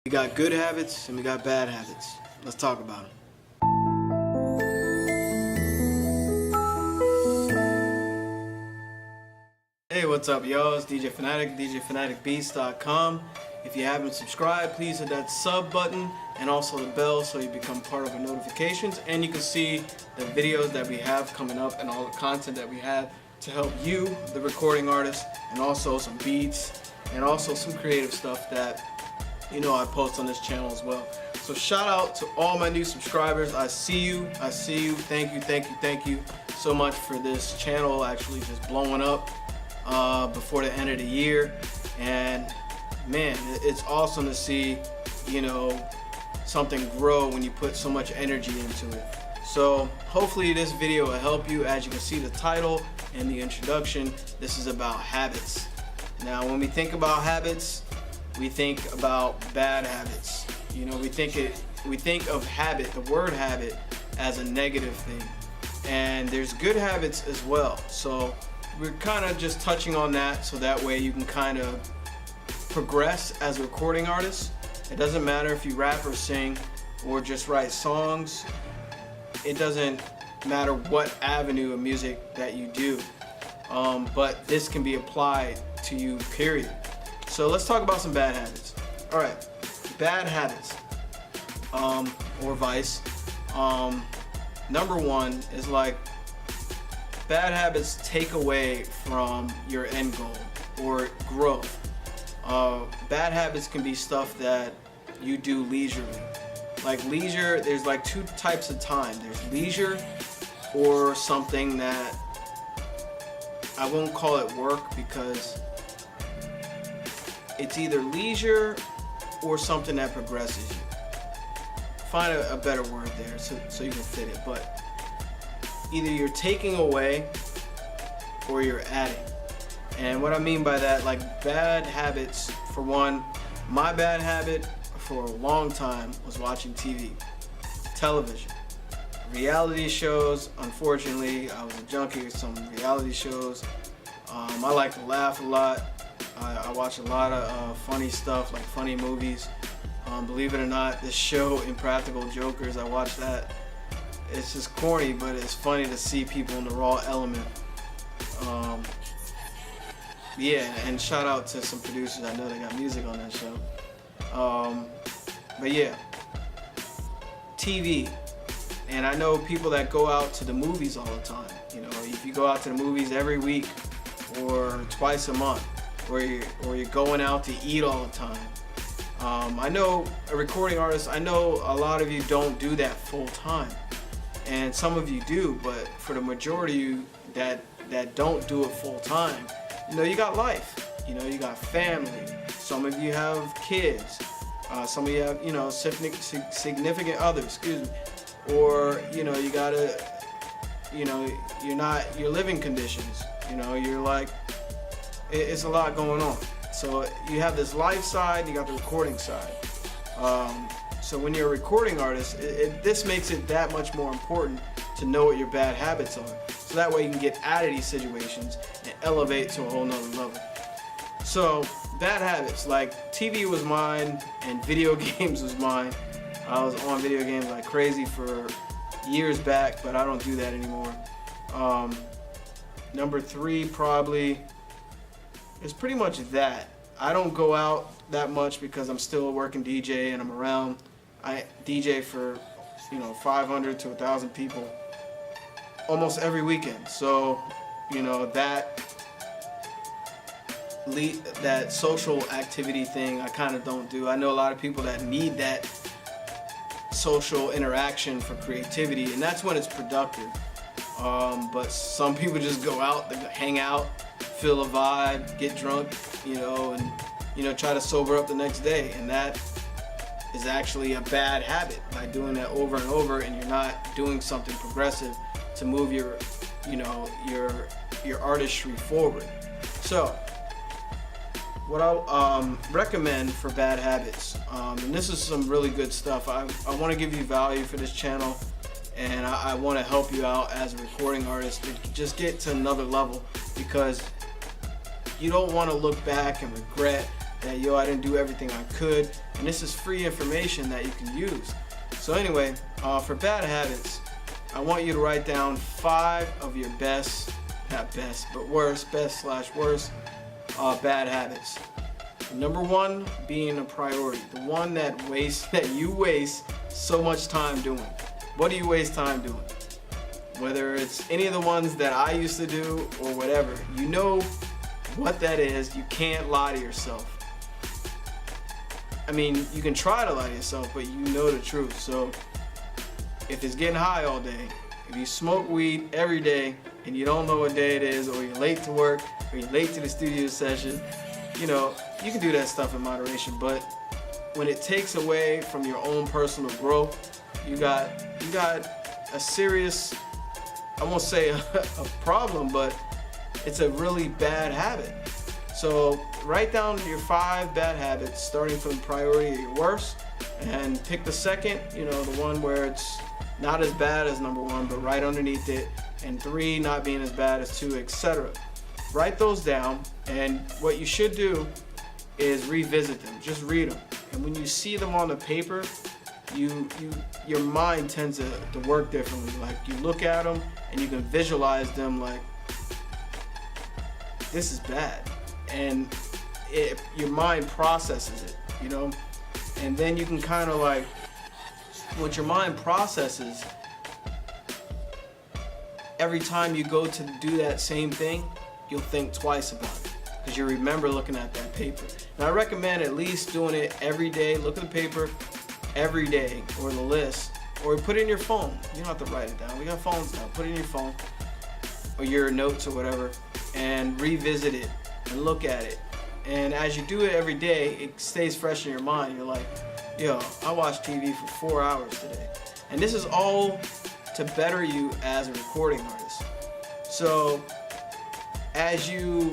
We got good habits and we got bad habits. Let's talk about them. Hey, what's up, y'all? It's DJ Phanatic, DJPhanaticBeats.com. If you haven't subscribed, please hit that sub button and also the bell so you become part of our notifications, and you can see the videos that we have coming up and all the content that we have to help you, the recording artist, and also some beats and also some creative stuff that I post on this channel as well. So shout out to all my new subscribers. I see you. Thank you so much for this channel actually just blowing up before the end of the year. And man, it's awesome to see something grow when you put so much energy into it. So hopefully this video will help you. As you can see the title and the introduction, this is about habits. Now when we think about habits, we think about bad habits. We think of habit, the word habit, as a negative thing. And there's good habits as well. So we're kind of just touching on that so that way you can kind of progress as a recording artist. It doesn't matter if you rap or sing or just write songs. It doesn't matter what avenue of music that you do. But this can be applied to you, period. So let's talk about some bad habits. All right, bad habits, or vice. Number one is like bad habits take away from your end goal or growth. Bad habits can be stuff that you do leisurely. Like leisure, there's like two types of time. There's leisure or something that I won't call it work because it's either leisure or something that progresses you. Find a better word there so you can fit it. But either you're taking away or you're adding. And what I mean by that, like bad habits, for one, my bad habit for a long time was watching TV, television, reality shows. Unfortunately, I was a junkie of some reality shows. I like to laugh a lot. I watch a lot of funny stuff, like funny movies. Believe it or not, this show, Impractical Jokers, I watch that. It's just corny, but it's funny to see people in the raw element. Yeah, and shout out to some producers. I know they got music on that show. But yeah, TV. And I know people that go out to the movies all the time. If you go out to the movies every week or twice a month, or you're going out to eat all the time. I know a recording artist, I know a lot of you don't do that full time. And some of you do, but for the majority of you that don't do it full time, you got life. You got family. Some of you have kids. Some of you have, significant others, excuse me. Or, you gotta, your living conditions, you're like, it's a lot going on. So you have this life side, you got the recording side. So when you're a recording artist, this makes it that much more important to know what your bad habits are. So that way you can get out of these situations and elevate to a whole nother level. So bad habits, like TV was mine and video games was mine. I was on video games like crazy for years back, but I don't do that anymore. Number three probably is pretty much that. I don't go out that much because I'm still a working DJ and I'm around. I DJ for 500 to 1,000 people almost every weekend. So that social activity thing I kind of don't do. I know a lot of people that need that social interaction for creativity, and that's when it's productive. But some people just go out, they hang out, feel a vibe, get drunk, and try to sober up the next day. And that is actually a bad habit by doing that over and over, and you're not doing something progressive to move your artistry forward. So what I'll recommend for bad habits, and this is some really good stuff. I want to give you value for this channel, and I want to help you out as a recording artist to just get to another level, because you don't want to look back and regret that, yo, I didn't do everything I could, and this is free information that you can use. So anyway, for bad habits, I want you to write down 5 of your best, not best, but worst, best/worst bad habits. Number 1 being a priority, the one that you waste so much time doing. What do you waste time doing? Whether it's any of the ones that I used to do or whatever, you know what that is. You can't lie to yourself. I mean, you can try to lie to yourself, but you know the truth. So if it's getting high all day, if you smoke weed every day and you don't know what day it is, or you're late to work, or you're late to the studio session, you know, you can do that stuff in moderation. But when it takes away from your own personal growth, you got a serious, I won't say a problem, but it's a really bad habit. So write down your 5 bad habits, starting from priority of your worst, and pick the second, you know, the one where it's not as bad as number 1, but right underneath it, and 3 not being as bad as 2, etc. Write those down, and what you should do is revisit them. Just read them, and when you see them on the paper, your mind tends to work differently. Like, you look at them and you can visualize them like, this is bad, and your mind processes it, you know. And then you can kind of like, what your mind processes, every time you go to do that same thing, you'll think twice about it, because you remember looking at that paper. And I recommend at least doing it every day. Look at the paper every day, or the list, or put it in your phone. You don't have to write it down. We got phones now. Put it in your phone or your notes or whatever, and revisit it and look at it. And as you do it every day, it stays fresh in your mind. You're like, yo, I watched TV for 4 hours today. And this is all to better you as a recording artist. So as you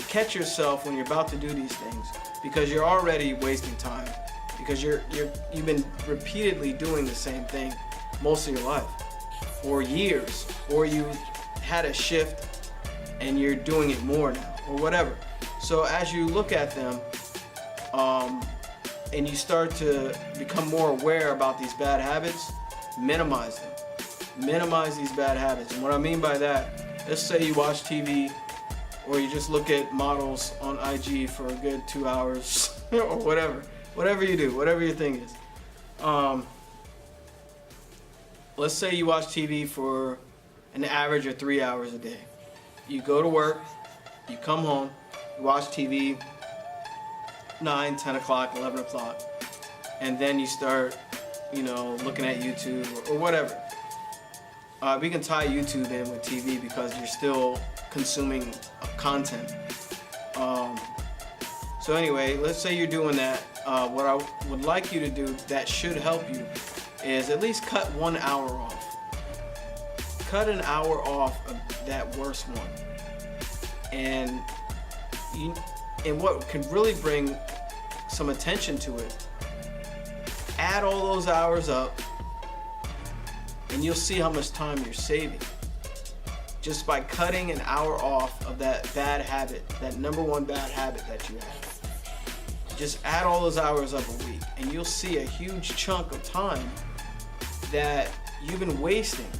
catch yourself when you're about to do these things, because you're already wasting time, because you've been repeatedly doing the same thing most of your life, or years, or you had a shift and you're doing it more now, or whatever. So as you look at them, and you start to become more aware about these bad habits, minimize them. Minimize these bad habits. And what I mean by that, let's say you watch TV, or you just look at models on IG for a good 2 hours, or whatever. Whatever you do, whatever your thing is. Let's say you watch TV for an average of 3 hours a day. You go to work, you come home, you watch TV 9, 10 o'clock, 11 o'clock, and then you start, you know, looking at YouTube or whatever. We can tie YouTube in with TV because you're still consuming content. So anyway, let's say you're doing that. What I would like you to do that should help you is at least cut 1 hour off. Cut an hour off of that worst one. And what can really bring some attention to it, add all those hours up, and you'll see how much time you're saving just by cutting an hour off of that bad habit, that number 1 bad habit that you have. Just add all those hours up a week, and you'll see a huge chunk of time that you've been wasting.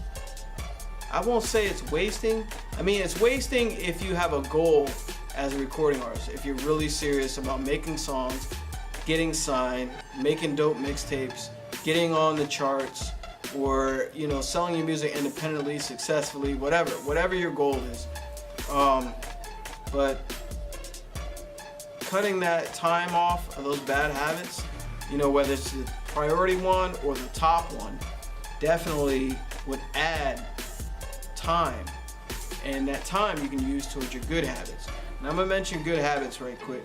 I won't say it's wasting. I mean, it's wasting if you have a goal as a recording artist. If you're really serious about making songs, getting signed, making dope mixtapes, getting on the charts, or, you know, selling your music independently, successfully, whatever your goal is. But cutting that time off of those bad habits, you know, whether it's the priority one or the top one, definitely would add time. And that time you can use towards your good habits. And I'm gonna mention good habits right quick.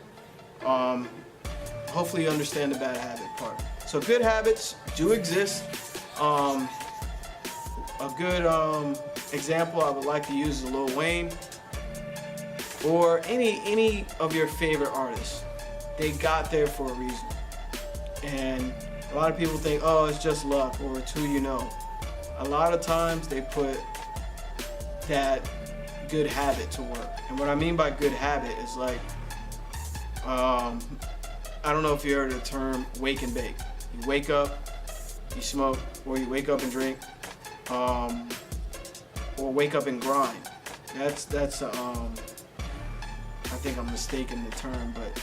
Hopefully you understand the bad habit part. So good habits do exist. A good example I would like to use is Lil Wayne, or any of your favorite artists. They got there for a reason. And a lot of people think, oh, it's just luck, or it's who you know. A lot of times they put that good habit to work. And what I mean by good habit is like, I don't know if you heard the term wake and bake. You wake up, you smoke, or you wake up and drink, or wake up and grind. That's I think I'm mistaken the term, but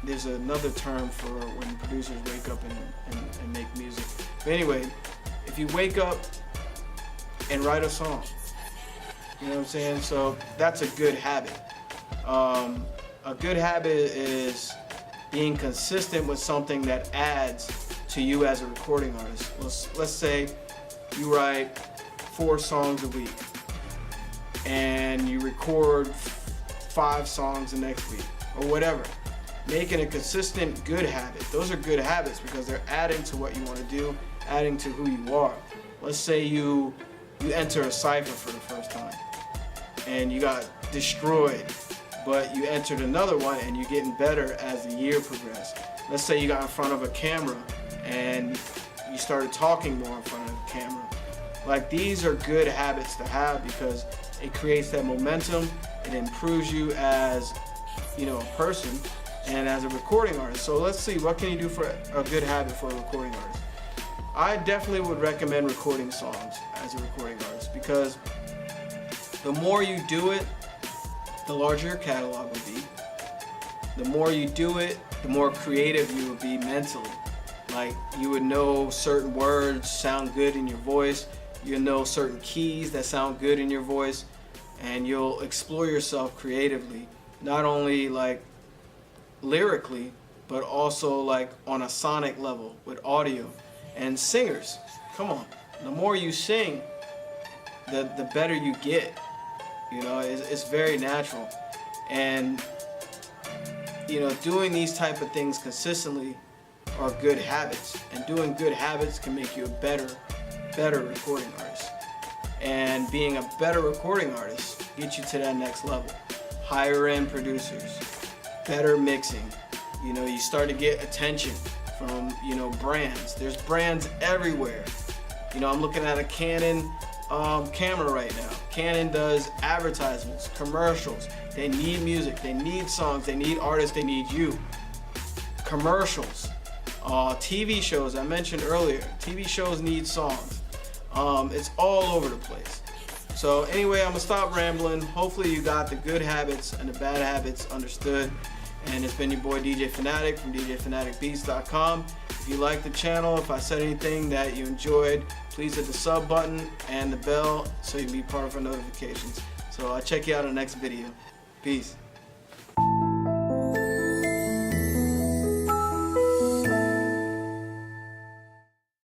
there's another term for when producers wake up and make music. But anyway, if you wake up and write a song, you know what I'm saying? So that's a good habit. A good habit is being consistent with something that adds to you as a recording artist. Let's say you write 4 songs a week and you record 5 songs the next week or whatever. Making a consistent good habit. Those are good habits because they're adding to what you want to do, adding to who you are. Let's say you enter a cypher for the first time and you got destroyed, but you entered another one and you're getting better as the year progressed. Let's say you got in front of a camera and you started talking more in front of the camera. Like, these are good habits to have because it creates that momentum. It improves you as, you know, a person and as a recording artist. So let's see, what can you do for a good habit for a recording artist? I definitely would recommend recording songs as a recording artist because the more you do it, the larger your catalog will be. The more you do it, the more creative you will be mentally. Like, you would know certain words sound good in your voice. You'll know certain keys that sound good in your voice, and you'll explore yourself creatively, not only like lyrically, but also like on a sonic level with audio. And singers, come on, the more you sing, the better you get. You know, it's very natural. And, you know, doing these type of things consistently are good habits. And doing good habits can make you a better recording artist. And being a better recording artist gets you to that next level. Higher end producers, better mixing. You know, you start to get attention from, you know, brands. There's brands everywhere. You know, I'm looking at a Canon camera right now. Canon does advertisements, commercials. They need music, they need songs, they need artists, they need you. Commercials, TV shows, I mentioned earlier. TV shows need songs. It's all over the place. So anyway, I'm gonna stop rambling. Hopefully you got the good habits and the bad habits understood. And it's been your boy DJ Phanatic from DJPhanaticBeats.com. If you like the channel, if I said anything that you enjoyed, please hit the sub button and the bell so you can be part of our notifications. So I'll check you out in the next video. Peace.